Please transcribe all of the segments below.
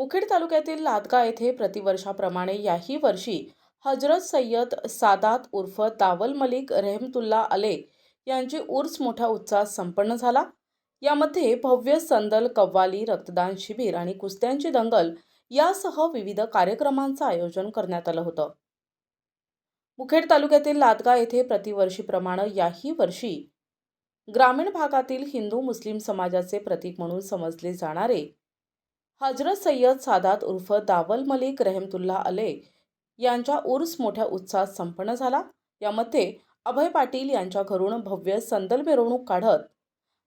मुखेड तालुक्यातील लादगा येथे प्रतिवर्षाप्रमाणे याही वर्षी हजरत सय्यद सादात उर्फ दावल मलिक रहमतुल्ला अले यांची उर्स मोठ्या उत्साहात संपन्न झाला। यामध्ये भव्य संदल, कव्वाली, रक्तदान शिबिर आणि कुस्त्यांची दंगल यासह विविध कार्यक्रमांचं आयोजन करण्यात आलं होतं। मुखेड तालुक्यातील लादगा येथे प्रतिवर्षीप्रमाणे याही वर्षी ग्रामीण भागातील हिंदू मुस्लिम समाजाचे प्रतीक म्हणून समजले जाणारे हजरत सय्यद सादात उर्फ दावल मलिक रहमतुल्ला अले यांचा उर्स मोठ्या उत्साहात संपन्न झाला। यामध्ये अभय पाटील यांच्या घरून भव्य संदल मिरवणूक काढत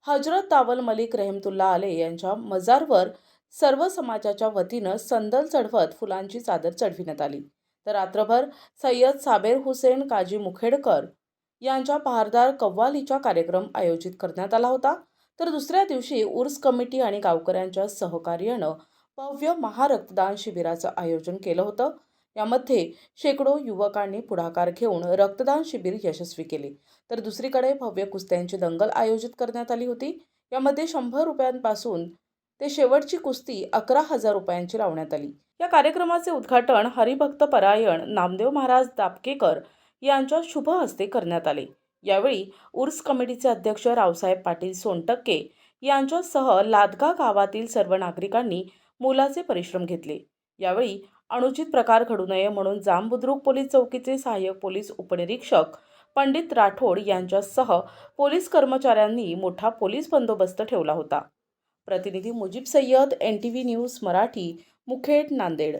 हजरत दावल मलिक रहमतुल्ला अले यांच्या मजारवर सर्व समाजाच्या वतीनं संदल चढवत फुलांची चादर चढविण्यात आली। तर रात्रभर सय्यद साबेर हुसेन काजी मुखेडकर यांच्या बहारदार कव्वालीचा कार्यक्रम आयोजित करण्यात आला होता। तर दुसऱ्या दिवशी उर्स कमिटी आणि गावकऱ्यांच्या सहकार्यानं भव्य महारक्तदान शिबिराचं आयोजन केलं होतं। यामध्ये शेकडो युवकांनी पुढाकार घेऊन रक्तदान शिबिर यशस्वी केले। तर दुसरीकडे भव्य कुस्त्यांची दंगल आयोजित करण्यात आली होती। यामध्ये 100 रुपयांपासून ते शेवटची कुस्ती 11,000 रुपयांची लावण्यात आली। या कार्यक्रमाचे उद्घाटन हरिभक्त परायण नामदेव महाराज दापकेकर यांच्या शुभ हस्ते करण्यात आले। यावेळी उर्स कमिटीचे अध्यक्ष रावसाहेब पाटील सोनटक्के यांच्यासह लादगा गावातील सर्व नागरिकांनी मोलाचे परिश्रम घेतले। यावेळी अनुचित प्रकार घडू नये म्हणून जामबुद्रुक पोलीस चौकीचे सहाय्यक पोलीस उपनिरीक्षक पंडित राठोड यांच्यासह पोलीस कर्मचाऱ्यांनी मोठा पोलीस बंदोबस्त ठेवला होता। प्रतिनिधी मुजीब सय्यद, NTV न्यूज मराठी, मुखेड, नांदेड।